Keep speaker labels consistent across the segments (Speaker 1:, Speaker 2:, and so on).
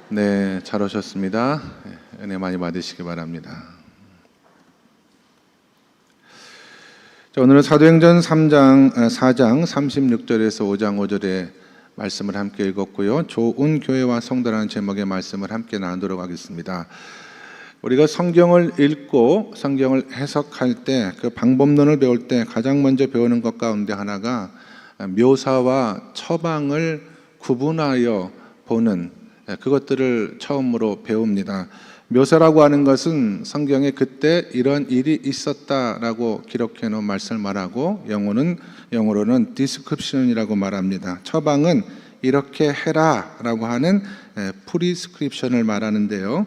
Speaker 1: 네, 잘 오셨습니다. 은혜 많이 받으시기 바랍니다. 자, 오늘은 사도행전 4장 36절에서 5장 5절의 말씀을 함께 읽었고요. 좋은 교회와 성도라는 제목의 말씀을 함께 나누도록 하겠습니다. 우리가 성경을 읽고 성경을 해석할 때, 그 방법론을 배울 때 가장 먼저 배우는 것 가운데 하나가 묘사와 처방을 구분하여 보는 그것들을 처음으로 배웁니다. 묘사라고 하는 것은 성경에 그때 이런 일이 있었다라고 기록해 놓은 말씀을 말하고, 영어로는 description이라고 말합니다. 처방은 이렇게 해라라고 하는 prescription을 말하는데요.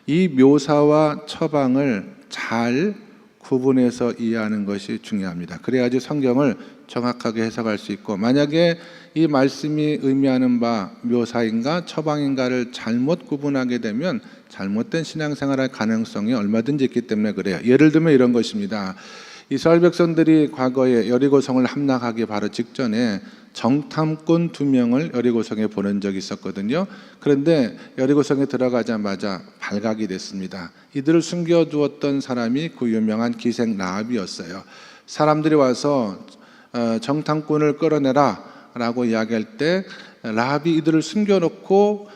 Speaker 1: 이 묘사와 처방을 잘 구분해서 이해하는 것이 중요합니다. 그래야지 성경을 정확하게 해석할 수 있고, 만약에 이 말씀이 의미하는 바 묘사인가 처방인가를 잘못 구분하게 되면 잘못된 신앙생활할 가능성이 얼마든지 있기 때문에 그래요. 예를 들면 이런 것입니다. 이스라엘 백성들이 과거에 여리고성을 함락하기 바로 직전에 정탐꾼 2명을 여리고성에 보낸 적이 있었거든요. 그런데 여리고성에 들어가자마자 발각이 됐습니다. 이들을 숨겨두었던 사람이 그 유명한 기생 라합이었어요. 사람들이 와서 정탐꾼을 끌어내라 라고 이야기할 때 라합이 이들을 숨겨놓고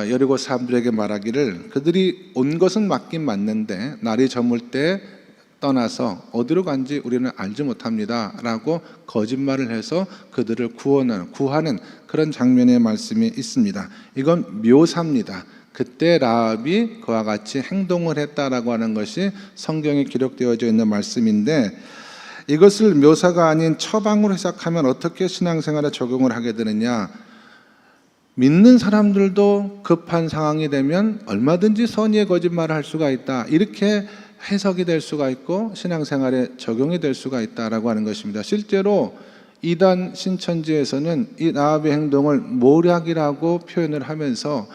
Speaker 1: 여리고 사람들에게 말하기를, 그들이 온 것은 맞긴 맞는데 날이 저물 때 떠나서 어디로 간지 우리는 알지 못합니다 라고 거짓말을 해서 그들을 구하는 그런 장면의 말씀이 있습니다. 이건 묘사입니다. 그때 라합이 그와 같이 행동을 했다라고 하는 것이 성경에 기록되어져 있는 말씀인데, 이것을 묘사가 아닌 처방으로 해석하면 어떻게 신앙생활에 적용을 하게 되느냐? 믿는 사람들도 급한 상황이 되면 얼마든지 선의의 거짓말을 할 수가 있다, 이렇게 해석이 될 수가 있고 신앙생활에 적용이 될 수가 있다라고 하는 것입니다. 실제로 이단 신천지에서는 이 라합의 행동을 모략이라고 표현을 하면서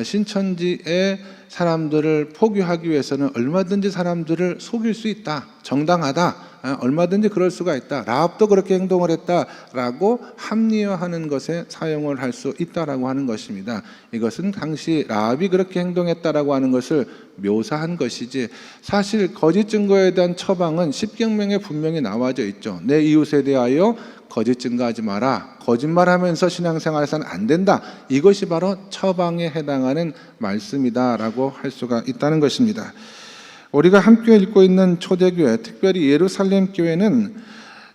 Speaker 1: 신천지의 사람들을 포교하기 위해서는 얼마든지 사람들을 속일 수 있다, 정당하다, 얼마든지 그럴 수가 있다, 라합도 그렇게 행동을 했다라고 합리화하는 것에 사용을 할 수 있다라고 하는 것입니다. 이것은 당시 라합이 그렇게 행동했다라고 하는 것을 묘사한 것이지, 사실 거짓 증거에 대한 처방은 십계명에 분명히 나와져 있죠. 내 이웃에 대하여 거짓 증거하지 마라, 거짓말하면서 신앙생활에서는 안 된다, 이것이 바로 처방에 해당하는 말씀이다라고 할 수가 있다는 것입니다. 우리가 함께 읽고 있는 초대교회, 특별히 예루살렘 교회는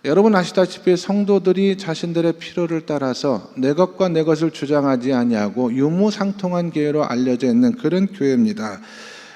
Speaker 1: 여러분 아시다시피 성도들이 자신들의 필요를 따라서 내 것과 내 것을 주장하지 아니하고 유무상통한 교회로 알려져 있는 그런 교회입니다.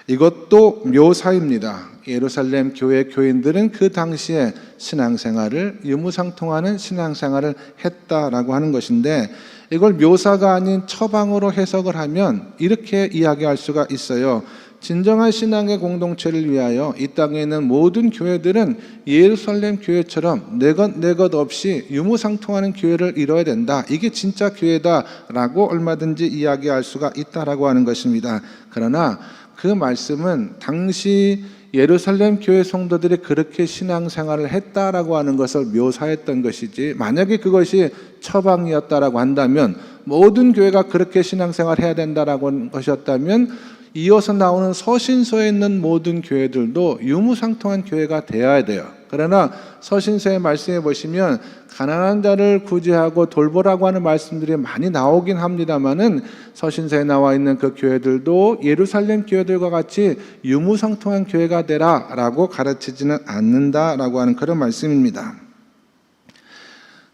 Speaker 1: 이것도 묘사입니다. 예루살렘 교회 교인들은 그 당시에 신앙생활을 유무상통하는 신앙생활을 했다라고 하는 것인데, 이걸 묘사가 아닌 처방으로 해석을 하면 이렇게 이야기할 수가 있어요. 진정한 신앙의 공동체를 위하여 이 땅에 있는 모든 교회들은 예루살렘 교회처럼 내 것 없이 유무상통하는 교회를 이뤄야 된다, 이게 진짜 교회다라고 얼마든지 이야기할 수가 있다라고 하는 것입니다. 그러나 그 말씀은 당시 예루살렘 교회 성도들이 그렇게 신앙생활을 했다라고 하는 것을 묘사했던 것이지, 만약에 그것이 처방이었다라고 한다면, 모든 교회가 그렇게 신앙생활을 해야 된다라고 하는 것이었다면 이어서 나오는 서신서에 있는 모든 교회들도 유무상통한 교회가 되어야 돼요. 그러나 서신서의 말씀에 보시면 가난한 자를 구제하고 돌보라고 하는 말씀들이 많이 나오긴 합니다만은, 서신서에 나와 있는 그 교회들도 예루살렘 교회들과 같이 유무상통한 교회가 되라라고 가르치지는 않는다라고 하는 그런 말씀입니다.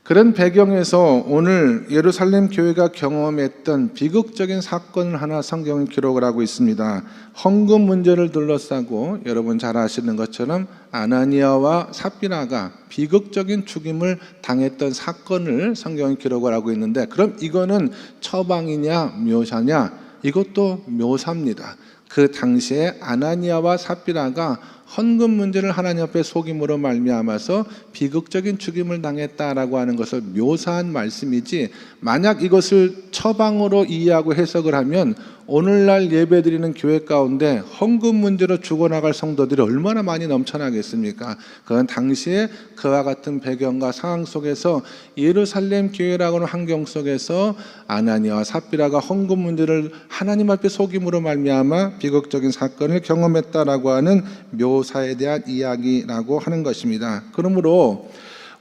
Speaker 1: 그런 배경에서 오늘 예루살렘 교회가 경험했던 비극적인 사건을 하나 성경은 기록을 하고 있습니다. 헌금 문제를 둘러싸고 여러분 잘 아시는 것처럼 아나니아와 삽비라가 비극적인 죽임을 당했던 사건을 성경은 기록을 하고 있는데, 그럼 이거는 처방이냐 묘사냐? 이것도 묘사입니다. 그 당시에 아나니아와 삽비라가 헌금 문제를 하나님 앞에 속임으로 말미암아서 비극적인 죽임을 당했다라고 하는 것을 묘사한 말씀이지, 만약 이것을 처방으로 이해하고 해석을 하면 오늘날 예배드리는 교회 가운데 헌금 문제로 죽어나갈 성도들이 얼마나 많이 넘쳐나겠습니까? 그건 당시에 그와 같은 배경과 상황 속에서 예루살렘 교회라고 하는 환경 속에서 아나니아와 삽비라가 헌금 문제를 하나님 앞에 속임으로 말미암아 비극적인 사건을 경험했다라고 하는 묘사에 대한 이야기라고 하는 것입니다. 그러므로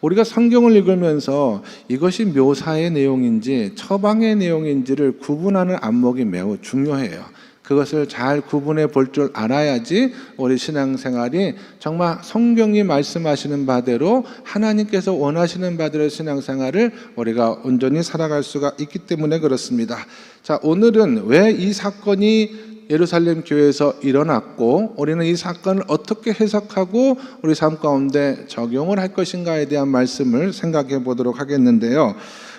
Speaker 1: 우리가 성경을 읽으면서 이것이 묘사의 내용인지 처방의 내용인지를 구분하는 안목이 매우 중요해요. 그것을 잘 구분해 볼 줄 알아야지 우리 신앙생활이 정말 성경이 말씀하시는 바대로 하나님께서 원하시는 바대로 신앙생활을 우리가 온전히 살아갈 수가 있기 때문에 그렇습니다. 자, 오늘은 왜 이 사건이 예루살렘 교회에서 일어났고 우리는 이 사건을 어떻게 해석하고 우리 삶 가운데 적용을 할 것인가에 대한 말씀을 생각해 보도록 하겠는데요.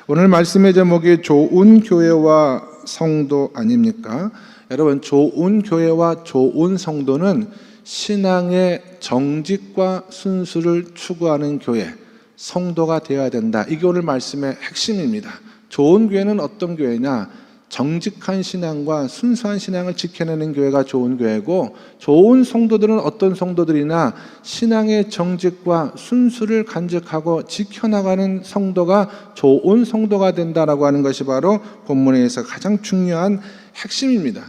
Speaker 1: 오늘 말씀의 제목이 좋은 교회와 성도 아닙니까? 여러분, 좋은 교회와 좋은 성도는 신앙의 정직과 순수를 추구하는 교회, 성도가 되어야 된다. 이게 오늘 말씀의 핵심입니다. 좋은 교회는 어떤 교회냐? 정직한 신앙과 순수한 신앙을 지켜내는 교회가 좋은 교회고, 좋은 성도들은 어떤 성도들이나 신앙의 정직과 순수를 간직하고 지켜나가는 성도가 좋은 성도가 된다라고 하는 것이 바로 본문에서 가장 중요한 핵심입니다.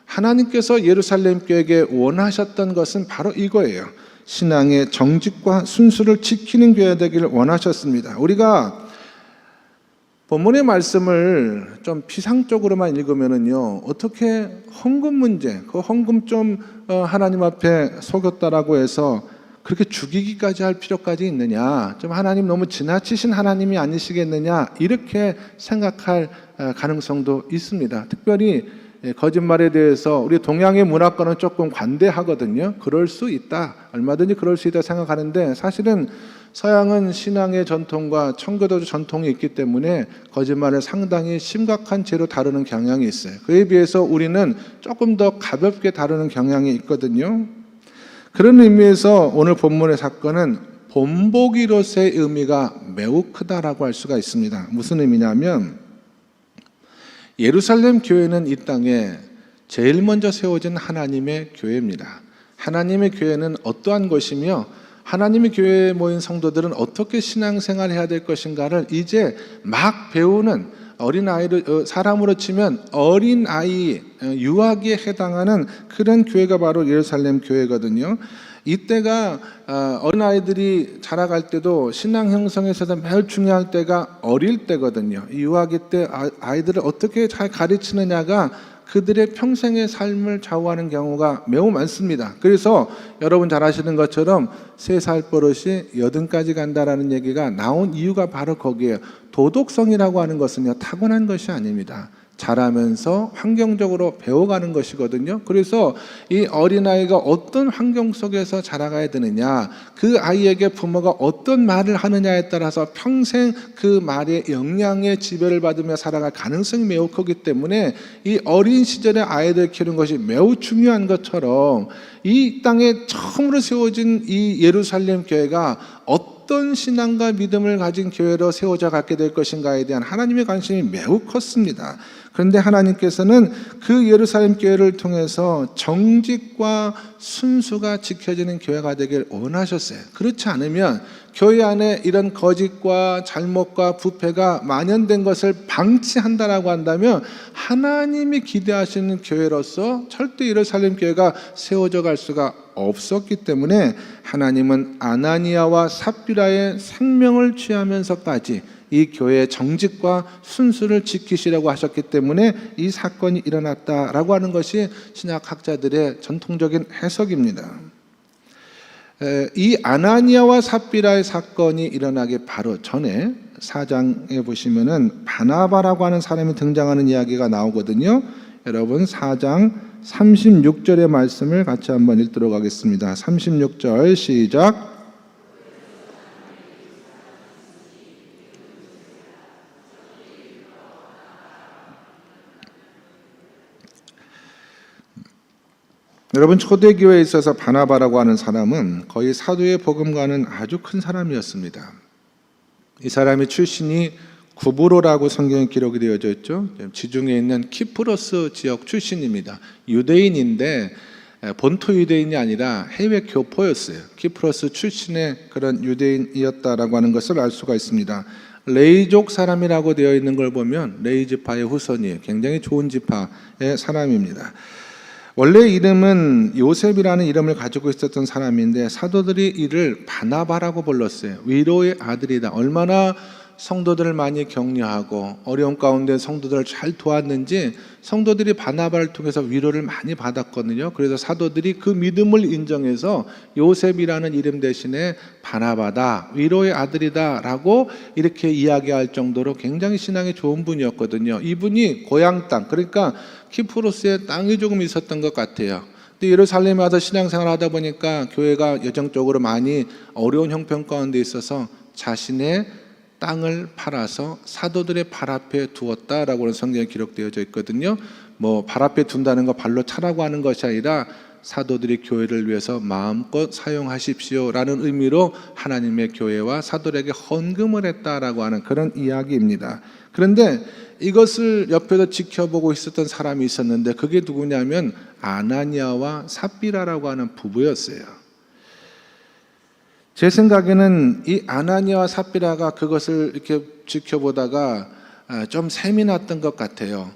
Speaker 1: 하나님께서 예루살렘 교회에게 원하셨던 것은 바로 이거예요. 신앙의 정직과 순수를 지키는 교회가 되기를 원하셨습니다. 우리가 본문의 말씀을 좀 피상적으로만 읽으면은요, 어떻게 헌금 문제, 그 헌금 좀 하나님 앞에 속였다라고 해서 그렇게 죽이기까지 할 필요까지 있느냐, 좀 하나님 너무 지나치신 하나님이 아니시겠느냐, 이렇게 생각할 가능성도 있습니다. 특별히 거짓말에 대해서 우리 동양의 문화권은 조금 관대하거든요. 그럴 수 있다, 얼마든지 그럴 수 있다 생각하는데, 사실은 서양은 신앙의 전통과 청교도 전통이 있기 때문에 거짓말을 상당히 심각한 죄로 다루는 경향이 있어요. 그에 비해서 우리는 조금 더 가볍게 다루는 경향이 있거든요. 그런 의미에서 오늘 본문의 사건은 본보기로서의 의미가 매우 크다라고 할 수가 있습니다. 무슨 의미냐면, 예루살렘 교회는 이 땅에 제일 먼저 세워진 하나님의 교회입니다. 하나님의 교회는 어떠한 것이며 하나님의 교회에 모인 성도들은 어떻게 신앙생활을 해야 될 것인가를 이제 막 배우는 어린아이를, 사람으로 치면 어린아이, 유아기에 해당하는 그런 교회가 바로 예루살렘 교회거든요. 이때가 어린아이들이 자라갈 때도 신앙 형성에 있어서 매우 중요한 때가 어릴 때거든요. 유아기 때 아이들을 어떻게 잘 가르치느냐가 그들의 평생의 삶을 좌우하는 경우가 매우 많습니다. 그래서 여러분 잘 아시는 것처럼 3살 버릇이 80까지 간다라는 얘기가 나온 이유가 바로 거기에요. 도덕성이라고 하는 것은요, 타고난 것이 아닙니다. 자라면서 환경적으로 배워가는 것이거든요. 그래서 이 어린아이가 어떤 환경 속에서 자라가야 되느냐, 그 아이에게 부모가 어떤 말을 하느냐에 따라서 평생 그 말의 영향에 지배를 받으며 살아갈 가능성이 매우 크기 때문에 이 어린 시절의 아이들 키우는 것이 매우 중요한 것처럼 이 땅에 처음으로 세워진 이 예루살렘 교회가 어떤 신앙과 믿음을 가진 교회로 세워져 가게 될 것인가에 대한 하나님의 관심이 매우 컸습니다. 그런데 하나님께서는 그 예루살렘 교회를 통해서 정직과 순수가 지켜지는 교회가 되길 원하셨어요. 그렇지 않으면 교회 안에 이런 거짓과 잘못과 부패가 만연된 것을 방치한다라고 한다면 하나님이 기대하시는 교회로서 절대 예루살렘 교회가 세워져 갈 수가 없었기 때문에 하나님은 아나니아와 삽비라의 생명을 취하면서까지 이 교회의 정직과 순수를 지키시라고 하셨기 때문에 이 사건이 일어났다라고 하는 것이 신학학자들의 전통적인 해석입니다. 이 아나니아와 삽비라의 사건이 일어나기 바로 전에 4장에 보시면은 바나바라고 하는 사람이 등장하는 이야기가 나오거든요. 여러분 4장 36절의 말씀을 같이 한번 읽도록 하겠습니다. 36절 시작. 여러분, 초대교회에 있어서 바나바라고 하는 사람은 거의 사도의 복음과는 아주 큰 사람이었습니다. 이 사람의 출신이 구브로라고 성경에 기록이 되어져 있죠. 지중해에 있는 키프로스 지역 출신입니다. 유대인인데 본토 유대인이 아니라 해외 교포였어요. 키프로스 출신의 그런 유대인이었다라고 하는 것을 알 수가 있습니다. 레이족 사람이라고 되어 있는 걸 보면 레이 지파의 후손이에요. 굉장히 좋은 지파의 사람입니다. 원래 이름은 요셉이라는 이름을 가지고 있었던 사람인데 사도들이 이를 바나바라고 불렀어요. 위로의 아들이다. 얼마나 성도들을 많이 격려하고 어려운 가운데 성도들을 잘 도왔는지 성도들이 바나바를 통해서 위로를 많이 받았거든요. 그래서 사도들이 그 믿음을 인정해서 요셉이라는 이름 대신에 바나바다, 위로의 아들이다 라고 이렇게 이야기할 정도로 굉장히 신앙이 좋은 분이었거든요. 이분이 고향 땅, 그러니까 키프로스에 땅이 조금 있었던 것 같아요. 근데 예루살렘에 와서 신앙생활 하다 보니까 교회가 여정적으로 많이 어려운 형편 가운데 있어서 자신의 땅을 팔아서 사도들의 발 앞에 두었다라고 하는 성경에 기록되어져 있거든요. 뭐 발 앞에 둔다는 거 발로 차라고 하는 것이 아니라 사도들이 교회를 위해서 마음껏 사용하십시오라는 의미로 하나님의 교회와 사도들에게 헌금을 했다라고 하는 그런 이야기입니다. 그런데 이것을 옆에서 지켜보고 있었던 사람이 있었는데 그게 누구냐면 아나니아와 삽비라라고 하는 부부였어요. 제 생각에는 이 아나니아와 삽비라가 그것을 이렇게 지켜보다가 좀 셈이 났던 것 같아요.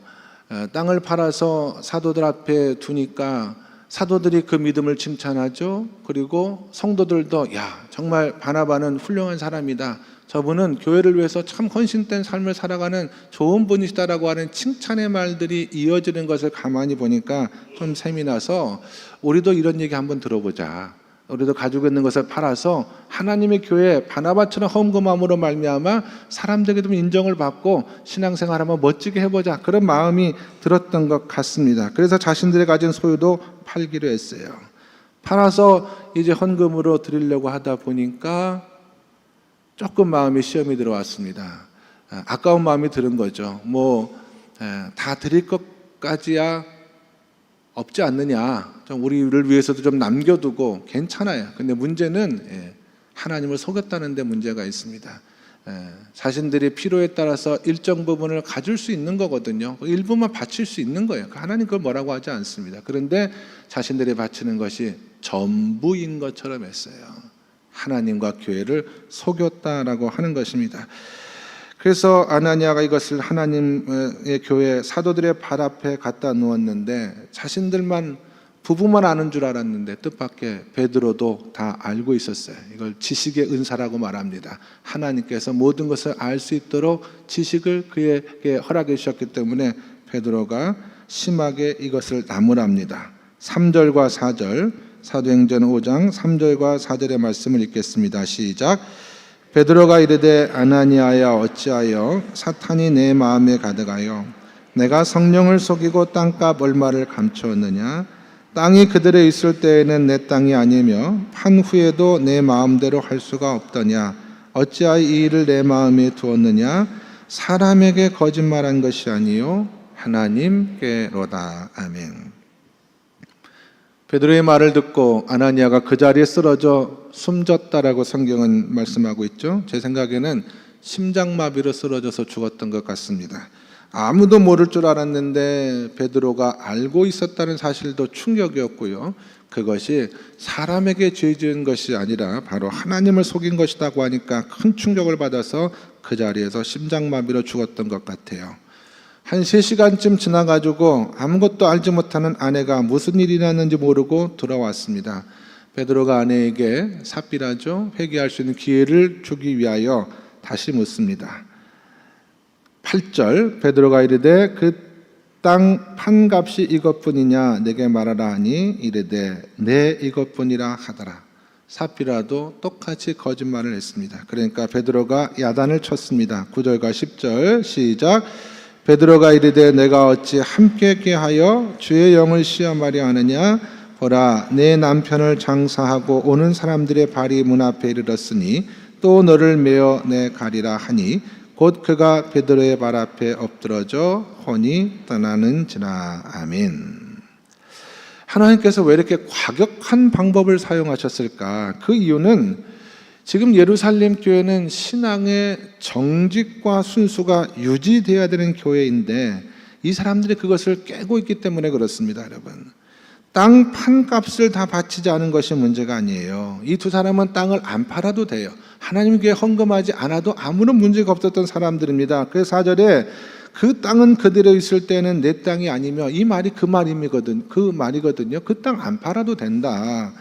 Speaker 1: 땅을 팔아서 사도들 앞에 두니까 사도들이 그 믿음을 칭찬하죠. 그리고 성도들도 야, 정말 바나바는 훌륭한 사람이다. 저분은 교회를 위해서 참 헌신된 삶을 살아가는 좋은 분이시다라고 하는 칭찬의 말들이 이어지는 것을 가만히 보니까 좀 셈이 나서 우리도 이런 얘기 한번 들어보자. 우리도 가지고 있는 것을 팔아서 하나님의 교회 바나바처럼 헌금함으로 말미암아 사람들에게 좀 인정을 받고 신앙생활 한번 멋지게 해보자, 그런 마음이 들었던 것 같습니다. 그래서 자신들이 가진 소유도 팔기로 했어요. 팔아서 이제 헌금으로 드리려고 하다 보니까 조금 마음에 시험이 들어왔습니다. 아까운 마음이 드는 거죠. 다 드릴 것까지야 없지 않느냐, 좀 우리를 위해서도 좀 남겨두고 괜찮아요. 근데 문제는 하나님을 속였다는 데 문제가 있습니다. 자신들의 필요에 따라서 일정 부분을 가질 수 있는 거거든요. 일부만 바칠 수 있는 거예요. 하나님 그걸 뭐라고 하지 않습니다. 그런데 자신들이 바치는 것이 전부인 것처럼 했어요. 하나님과 교회를 속였다라고 하는 것입니다. 그래서 아나니아가 이것을 하나님의 교회 사도들의 발 앞에 갖다 놓았는데 자신들만 부부만 아는 줄 알았는데 뜻밖의 베드로도 다 알고 있었어요. 이걸 지식의 은사라고 말합니다. 하나님께서 모든 것을 알 수 있도록 지식을 그에게 허락해 주셨기 때문에 베드로가 심하게 이것을 나무랍니다. 3절과 4절, 사도행전 5장 3절과 4절의 말씀을 읽겠습니다. 시작. 베드로가 이르되 아나니아야, 어찌하여 사탄이 내 마음에 가득하여 내가 성령을 속이고 땅값 얼마를 감추었느냐? 땅이 그들에 있을 때에는 내 땅이 아니며 판 후에도 내 마음대로 할 수가 없더냐? 어찌하여 이 일을 내 마음에 두었느냐? 사람에게 거짓말한 것이 아니요 하나님께로다. 아멘. 베드로의 말을 듣고 아나니아가 그 자리에 쓰러져 숨졌다라고 성경은 말씀하고 있죠. 제 생각에는 심장마비로 쓰러져서 죽었던 것 같습니다. 아무도 모를 줄 알았는데 베드로가 알고 있었다는 사실도 충격이었고요. 그것이 사람에게 죄 지은 것이 아니라 바로 하나님을 속인 것이라고 하니까 큰 충격을 받아서 그 자리에서 심장마비로 죽었던 것 같아요. 한 3시간쯤 지나가지고 아무것도 알지 못하는 아내가 무슨 일이 났는지 모르고 돌아왔습니다. 베드로가 아내에게 삽비라죠, 회개할 수 있는 기회를 주기 위하여 다시 묻습니다. 8절, 베드로가 이르되 그 땅 판값이 이것뿐이냐 내게 말하라 하니 이르되 네 이것뿐이라 하더라. 삽비라도 똑같이 거짓말을 했습니다. 그러니까 베드로가 야단을 쳤습니다. 9절과 10절 시작. 베드로가 이르되 내가 어찌 함께 꾀하여 주의 영을 시험하려 하느냐? 보라, 내 남편을 장사하고 오는 사람들의 발이 문 앞에 이르렀으니 또 너를 메어 내 가리라 하니 곧 그가 베드로의 발 앞에 엎드러져 혼이 떠나는지라. 아멘. 하나님께서 왜 이렇게 과격한 방법을 사용하셨을까? 그 이유는 지금 예루살렘 교회는 신앙의 정직과 순수가 유지되어야 되는 교회인데 이 사람들이 그것을 깨고 있기 때문에 그렇습니다, 여러분. 땅 판값을 다 바치지 않은 것이 문제가 아니에요. 이 두 사람은 땅을 안 팔아도 돼요. 하나님께 헌금하지 않아도 아무런 문제가 없었던 사람들입니다. 그래서 4절에 그 땅은 그대로 있을 때는 내 땅이 아니며, 이 말이 그 말이거든요. 그 땅 안 팔아도 된다.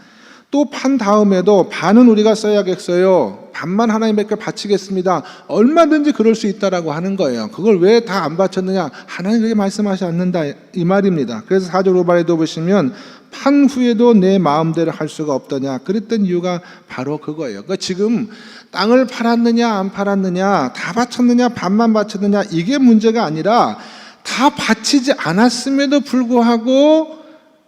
Speaker 1: 또 판 다음에도 반은 우리가 써야겠어요. 반만 하나님께 바치겠습니다. 얼마든지 그럴 수 있다라고 하는 거예요. 그걸 왜 다 안 바쳤느냐? 하나님 그렇게 말씀하지 않는다 이 말입니다. 그래서 4절 후반에도 보시면 판 후에도 내 마음대로 할 수가 없더냐, 그랬던 이유가 바로 그거예요. 그러니까 지금 땅을 팔았느냐 안 팔았느냐, 다 바쳤느냐 반만 바쳤느냐, 이게 문제가 아니라 다 바치지 않았음에도 불구하고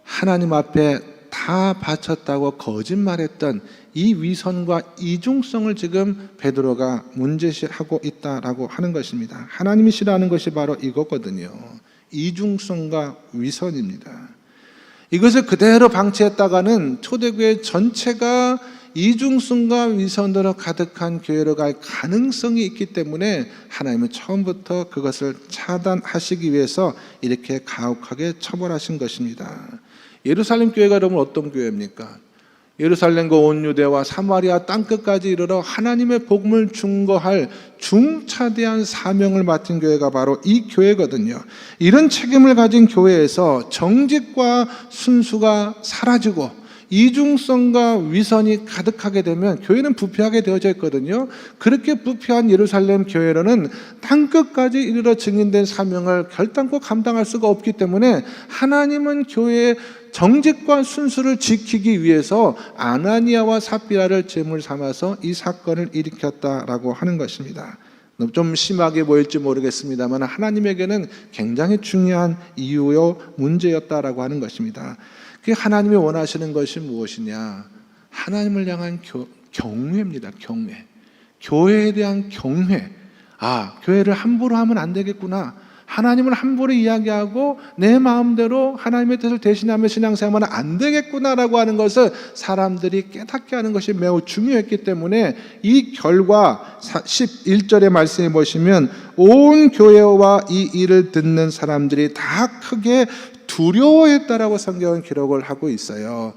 Speaker 1: 하나님 앞에 다 바쳤다고 거짓말했던 이 위선과 이중성을 지금 베드로가 문제시하고 있다라고 하는 것입니다. 하나님이 싫어하는 것이 바로 이거거든요. 이중성과 위선입니다. 이것을 그대로 방치했다가는 초대교회 전체가 이중성과 위선으로 가득한 교회로 갈 가능성이 있기 때문에 하나님은 처음부터 그것을 차단하시기 위해서 이렇게 가혹하게 처벌하신 것입니다. 예루살렘 교회가 여러분 어떤 교회입니까? 예루살렘과 온 유대와 사마리아 땅끝까지 이르러 하나님의 복음을 증거할 중차대한 사명을 맡은 교회가 바로 이 교회거든요. 이런 책임을 가진 교회에서 정직과 순수가 사라지고 이중성과 위선이 가득하게 되면 교회는 부패하게 되어져 있거든요. 그렇게 부패한 예루살렘 교회로는 땅끝까지 이르러 증인된 사명을 결단코 감당할 수가 없기 때문에 하나님은 교회의 정직과 순수를 지키기 위해서 아나니아와 삽비라를 제물 삼아서 이 사건을 일으켰다라고 하는 것입니다. 좀 심하게 보일지 모르겠습니다만 하나님에게는 굉장히 중요한 이유요 문제였다라고 하는 것입니다. 그 하나님이 원하시는 것이 무엇이냐? 하나님을 향한 경외입니다. 경외. 교회에 대한 경외. 교회를 함부로 하면 안 되겠구나. 하나님을 함부로 이야기하고 내 마음대로 하나님의 뜻을 대신하며 신앙생활은 안 되겠구나라고 하는 것을 사람들이 깨닫게 하는 것이 매우 중요했기 때문에 이 결과 11절의 말씀에 보시면 온 교회와 이 일을 듣는 사람들이 다 크게 두려워했다라고 성경은 기록을 하고 있어요.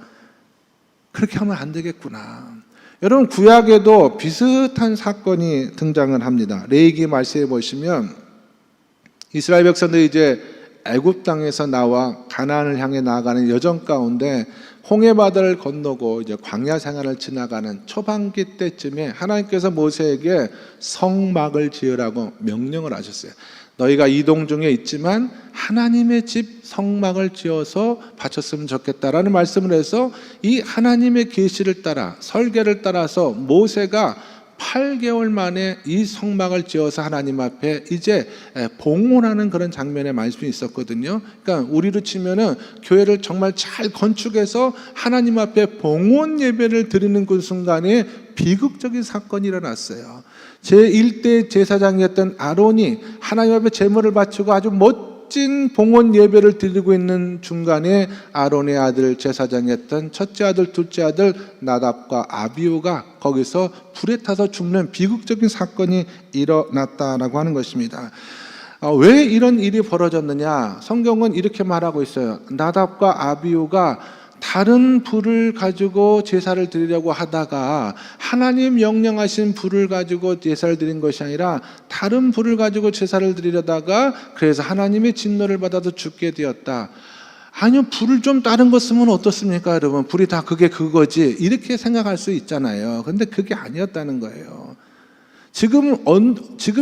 Speaker 1: 그렇게 하면 안 되겠구나. 여러분 구약에도 비슷한 사건이 등장을 합니다. 레위기 말씀에 보시면 이스라엘 백성들이 이제 애굽 땅에서 나와 가나안을 향해 나아가는 여정 가운데 홍해바다를 건너고 이제 광야 생활을 지나가는 초반기 때쯤에 하나님께서 모세에게 성막을 지으라고 명령을 하셨어요. 너희가 이동 중에 있지만 하나님의 집 성막을 지어서 바쳤으면 좋겠다라는 말씀을 해서 이 하나님의 계시를 따라 설계를 따라서 모세가 8개월 만에 이 성막을 지어서 하나님 앞에 이제 봉헌하는 그런 장면의 말씀이 있었거든요. 그러니까 우리로 치면은 교회를 정말 잘 건축해서 하나님 앞에 봉헌 예배를 드리는 그 순간에 비극적인 사건이 일어났어요. 제1대 제사장이었던 아론이 하나님 앞에 제물을 바치고 아주 멋진 봉헌 예배를 드리고 있는 중간에 아론의 아들 제사장이었던 첫째 아들 둘째 아들 나답과 아비후가 거기서 불에 타서 죽는 비극적인 사건이 일어났다라고 하는 것입니다. 왜 이런 일이 벌어졌느냐? 성경은 이렇게 말하고 있어요. 나답과 아비후가 다른 불을 가지고 제사를 드리려고 하다가 하나님 명령하신 불을 가지고 제사를 드린 것이 아니라 다른 불을 가지고 제사를 드리려다가 그래서 하나님의 진노를 받아서 죽게 되었다. 아니요, 불을 좀 다른 거 쓰면 어떻습니까, 여러분? 불이 다 그게 그거지. 이렇게 생각할 수 있잖아요. 근데 그게 아니었다는 거예요. 지금이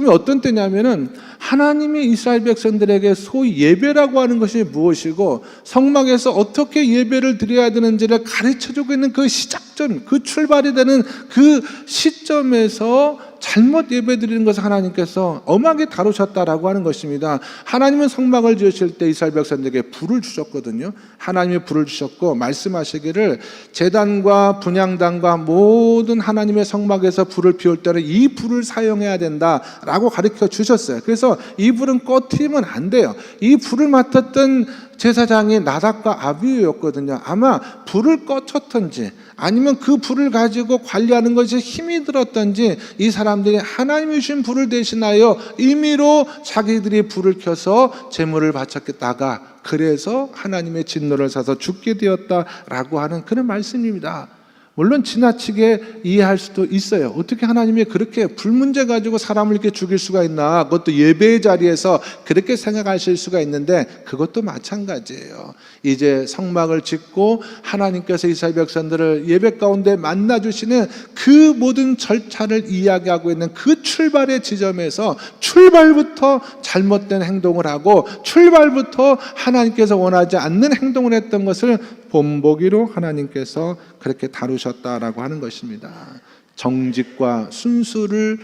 Speaker 1: 어떤 때냐면은 하나님이 이스라엘 백성들에게 소위 예배라고 하는 것이 무엇이고 성막에서 어떻게 예배를 드려야 되는지를 가르쳐주고 있는 그 시작점, 그 출발이 되는 그 시점에서 잘못 예배드리는 것을 하나님께서 엄하게 다루셨다라고 하는 것입니다. 하나님은 성막을 지으실 때 이스라엘 백성들에게 불을 주셨거든요. 하나님의 불을 주셨고 말씀하시기를 제단과 분향단과 모든 하나님의 성막에서 불을 피울 때는 이 불을 사용해야 된다라고 가르쳐 주셨어요. 그래서 이 불은 꺼트리면 안 돼요. 이 불을 맡았던 제사장이 나답과 아비후였거든요. 아마 불을 꺼쳤던지 아니면 그 불을 가지고 관리하는 것이 힘이 들었던지 이 사람들이 하나님이 주신 불을 대신하여 임의로 자기들이 불을 켜서 제물을 바쳤다가 그래서 하나님의 진노를 사서 죽게 되었다라고 하는 그런 말씀입니다. 물론 지나치게 이해할 수도 있어요. 어떻게 하나님이 그렇게 불 문제 가지고 사람을 이렇게 죽일 수가 있나? 그것도 예배의 자리에서 그렇게 생각하실 수가 있는데 그것도 마찬가지예요. 이제 성막을 짓고 하나님께서 이스라엘 백성들을 예배 가운데 만나주시는 그 모든 절차를 이야기하고 있는 그 출발의 지점에서 출발부터 잘못된 행동을 하고 출발부터 하나님께서 원하지 않는 행동을 했던 것을 본보기로 하나님께서 그렇게 다루셨다라고 하는 것입니다. 정직과 순수를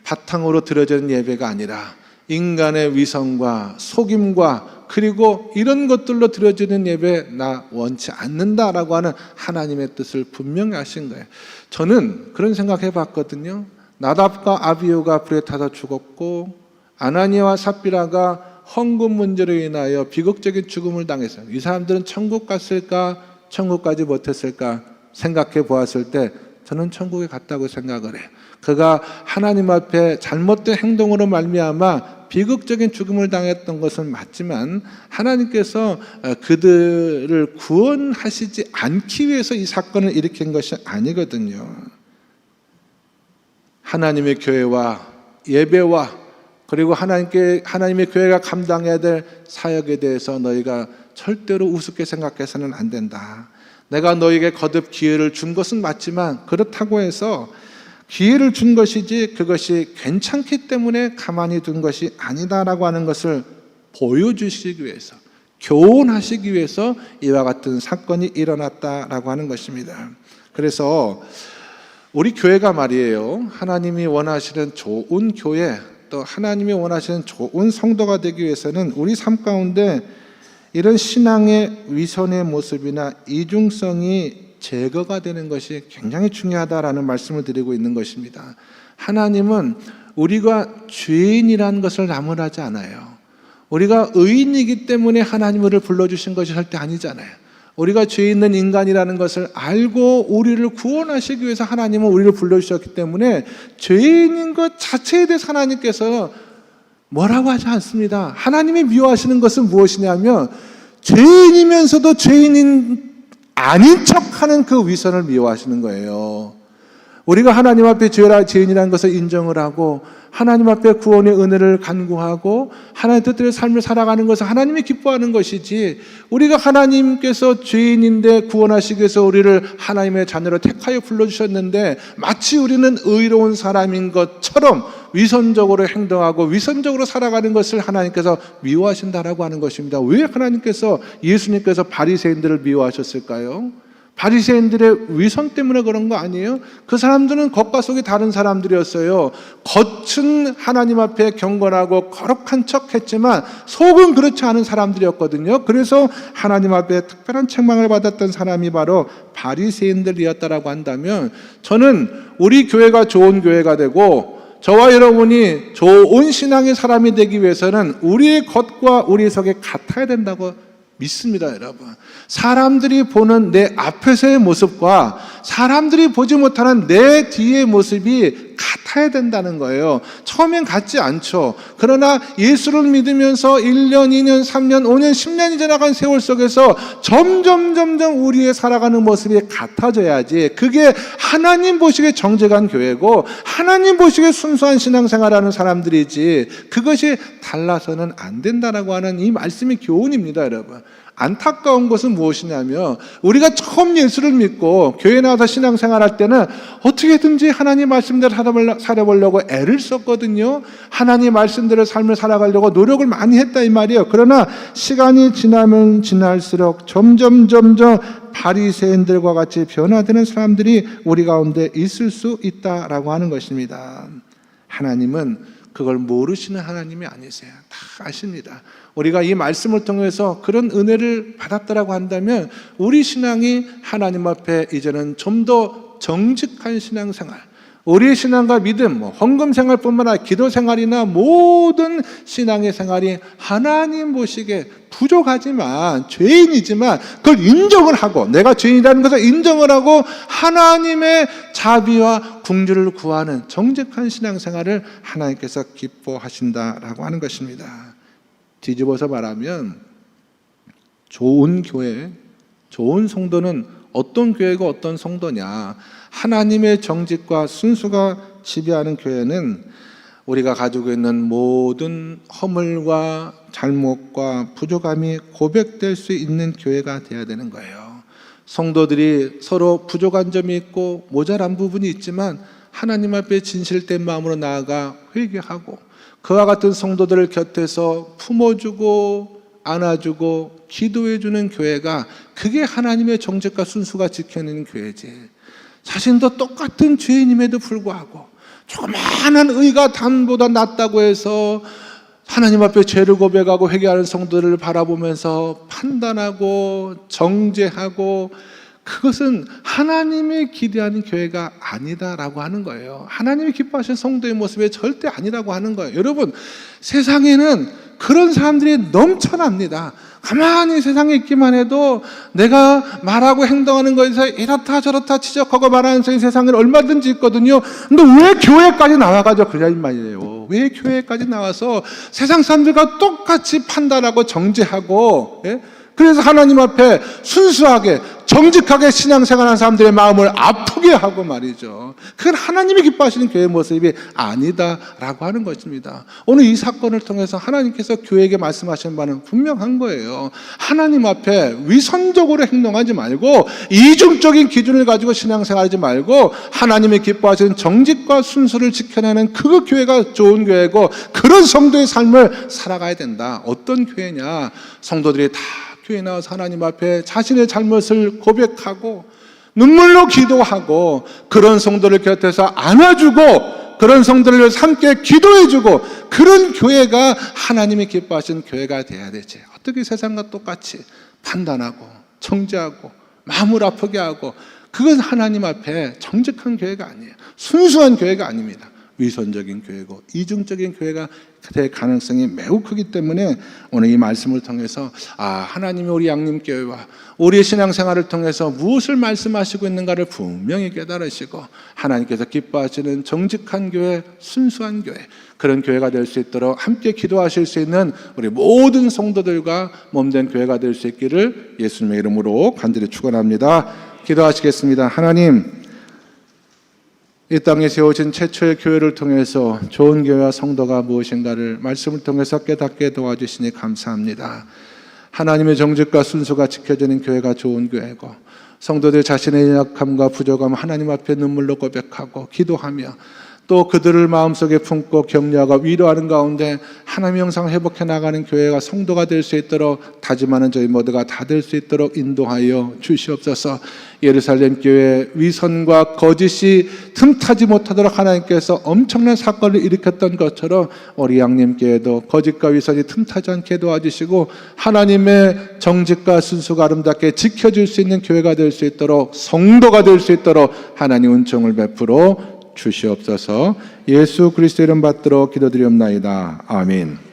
Speaker 1: 바탕으로 드려지는 예배가 아니라 인간의 위선과 속임과 그리고 이런 것들로 드려지는 예배 나 원치 않는다라고 하는 하나님의 뜻을 분명히 하신 거예요. 저는 그런 생각해 봤거든요. 나답과 아비후가 불에 타서 죽었고 아나니아와 삽비라가 헌금 문제로 인하여 비극적인 죽음을 당했어요. 이 사람들은 천국 갔을까? 천국 가지 못했을까? 생각해 보았을 때 저는 천국에 갔다고 생각을 해요. 그가 하나님 앞에 잘못된 행동으로 말미암아 비극적인 죽음을 당했던 것은 맞지만 하나님께서 그들을 구원하시지 않기 위해서 이 사건을 일으킨 것이 아니거든요. 하나님의 교회와 예배와 그리고 하나님의 교회가 감당해야 될 사역에 대해서 너희가 절대로 우습게 생각해서는 안 된다. 내가 너희에게 거듭 기회를 준 것은 맞지만 그렇다고 해서 기회를 준 것이지 그것이 괜찮기 때문에 가만히 둔 것이 아니다라고 하는 것을 보여주시기 위해서 교훈하시기 위해서 이와 같은 사건이 일어났다라고 하는 것입니다. 그래서 우리 교회가 말이에요. 하나님이 원하시는 좋은 교회 또 하나님이 원하시는 좋은 성도가 되기 위해서는 우리 삶 가운데 이런 신앙의 위선의 모습이나 이중성이 제거가 되는 것이 굉장히 중요하다라는 말씀을 드리고 있는 것입니다. 하나님은 우리가 죄인이라는 것을 나무라지 않아요. 우리가 의인이기 때문에 하나님을 불러주신 것이 절대 아니잖아요. 우리가 죄 있는 인간이라는 것을 알고 우리를 구원하시기 위해서 하나님은 우리를 불러주셨기 때문에 죄인인 것 자체에 대해서 하나님께서 뭐라고 하지 않습니다. 하나님이 미워하시는 것은 무엇이냐면 죄인이면서도 죄인인 아닌 척하는 그 위선을 미워하시는 거예요. 우리가 하나님 앞에 죄인이라는 것을 인정을 하고 하나님 앞에 구원의 은혜를 간구하고 하나님의 뜻대로 삶을 살아가는 것을 하나님이 기뻐하는 것이지 우리가 하나님께서 죄인인데 구원하시기 위해서 우리를 하나님의 자녀로 택하여 불러주셨는데 마치 우리는 의로운 사람인 것처럼 위선적으로 행동하고 위선적으로 살아가는 것을 하나님께서 미워하신다라고 하는 것입니다. 왜 하나님께서 예수님께서 바리새인들을 미워하셨을까요? 바리새인들의 위선 때문에 그런 거 아니에요? 그 사람들은 겉과 속이 다른 사람들이었어요. 겉은 하나님 앞에 경건하고 거룩한 척 했지만 속은 그렇지 않은 사람들이었거든요. 그래서 하나님 앞에 특별한 책망을 받았던 사람이 바로 바리새인들이었다라고 한다면 저는 우리 교회가 좋은 교회가 되고 저와 여러분이 좋은 신앙의 사람이 되기 위해서는 우리의 겉과 우리의 속이 같아야 된다고 믿습니다, 여러분. 사람들이 보는 내 앞에서의 모습과 사람들이 보지 못하는 내 뒤의 모습이 같아야 된다는 거예요. 처음엔 같지 않죠. 그러나 예수를 믿으면서 1년, 2년, 3년, 5년, 10년이 지나간 세월 속에서 점점 우리의 살아가는 모습이 같아져야지 그게 하나님 보시기에 정직한 교회고 하나님 보시기에 순수한 신앙생활하는 사람들이지 그것이 달라서는 안 된다라고 하는 이 말씀이 교훈입니다, 여러분. 안타까운 것은 무엇이냐면 우리가 처음 예수를 믿고 교회 나와서 신앙생활할 때는 어떻게든지 하나님 말씀대로 살아보려고 애를 썼거든요. 하나님 말씀대로 삶을 살아가려고 노력을 많이 했다 이 말이에요. 그러나 시간이 지나면 지날수록 점점 바리새인들과 같이 변화되는 사람들이 우리 가운데 있을 수 있다라고 하는 것입니다. 하나님은 그걸 모르시는 하나님이 아니세요. 다 아십니다. 우리가 이 말씀을 통해서 그런 은혜를 받았다라고 한다면 우리 신앙이 하나님 앞에 이제는 좀 더 정직한 신앙생활, 우리의 신앙과 믿음, 헌금 생활뿐만 아니라 기도 생활이나 모든 신앙의 생활이 하나님 보시기에 부족하지만, 죄인이지만 그걸 인정을 하고, 내가 죄인이라는 것을 인정을 하고 하나님의 자비와 긍휼을 구하는 정직한 신앙생활을 하나님께서 기뻐하신다라고 하는 것입니다. 뒤집어서 말하면 좋은 교회, 좋은 성도는 어떤 교회고 어떤 성도냐, 하나님의 정직과 순수가 지배하는 교회는 우리가 가지고 있는 모든 허물과 잘못과 부족함이 고백될 수 있는 교회가 되어야 되는 거예요. 성도들이 서로 부족한 점이 있고 모자란 부분이 있지만 하나님 앞에 진실된 마음으로 나아가 회개하고, 그와 같은 성도들을 곁에서 품어주고 안아주고 기도해주는 교회가, 그게 하나님의 정직과 순수가 지켜내는 교회지. 자신도 똑같은 죄인임에도 불구하고 조그마한 의가 단보다 낫다고 해서 하나님 앞에 죄를 고백하고 회개하는 성도들을 바라보면서 판단하고 정죄하고, 그것은 하나님이 기대하는 교회가 아니다라고 하는 거예요. 하나님이 기뻐하시는 성도의 모습이 절대 아니라고 하는 거예요. 여러분, 세상에는 그런 사람들이 넘쳐납니다. 가만히 세상에 있기만 해도 내가 말하고 행동하는 것에서 이렇다 저렇다 지적하고 말하는 세상에 얼마든지 있거든요. 근데 왜 교회까지 나와가지고 그러냐 말이에요. 왜 교회까지 나와서 세상 사람들과 똑같이 판단하고 정죄하고, 그래서 하나님 앞에 순수하게 정직하게 신앙생활하는 사람들의 마음을 아프게 하고 말이죠. 그건 하나님이 기뻐하시는 교회의 모습이 아니다라고 하는 것입니다. 오늘 이 사건을 통해서 하나님께서 교회에게 말씀하시는 바는 분명한 거예요. 하나님 앞에 위선적으로 행동하지 말고, 이중적인 기준을 가지고 신앙생활하지 말고, 하나님이 기뻐하시는 정직과 순수를 지켜내는 그 교회가 좋은 교회고, 그런 성도의 삶을 살아가야 된다. 어떤 교회냐? 성도들이 다 교회에 나와서 하나님 앞에 자신의 잘못을 고백하고 눈물로 기도하고, 그런 성도를 곁에서 안아주고, 그런 성도를 위해서 함께 기도해주고, 그런 교회가 하나님이 기뻐하시는 교회가 돼야 되지. 어떻게 세상과 똑같이 판단하고 정죄하고 마음을 아프게 하고, 그건 하나님 앞에 정직한 교회가 아니에요. 순수한 교회가 아닙니다. 위선적인 교회고 이중적인 교회가 될 가능성이 매우 크기 때문에 오늘 이 말씀을 통해서 하나님이 우리 양림교회와 우리의 신앙생활을 통해서 무엇을 말씀하시고 있는가를 분명히 깨달으시고, 하나님께서 기뻐하시는 정직한 교회, 순수한 교회, 그런 교회가 될 수 있도록 함께 기도하실 수 있는 우리 모든 성도들과 몸된 교회가 될 수 있기를 예수님의 이름으로 간절히 축원합니다. 기도하시겠습니다. 하나님, 이 땅에 세워진 최초의 교회를 통해서 좋은 교회와 성도가 무엇인가를 말씀을 통해서 깨닫게 도와주시니 감사합니다. 하나님의 정직과 순수가 지켜지는 교회가 좋은 교회고, 성도들 자신의 약함과 부족함 하나님 앞에 눈물로 고백하고 기도하며, 또 그들을 마음속에 품고 격려하고 위로하는 가운데 하나님의 형상을 회복해 나가는 교회가 성도가 될 수 있도록 다짐하는 저희 모두가 다 될 수 있도록 인도하여 주시옵소서. 예루살렘 교회 위선과 거짓이 틈타지 못하도록 하나님께서 엄청난 사건을 일으켰던 것처럼 우리 양림교회도 거짓과 위선이 틈타지 않게 도와주시고, 하나님의 정직과 순수가 아름답게 지켜줄 수 있는 교회가 될 수 있도록, 성도가 될 수 있도록 하나님 은총을 베풀어 주시옵소서. 예수 그리스도 이름 받들어 기도드리옵나이다. 아멘.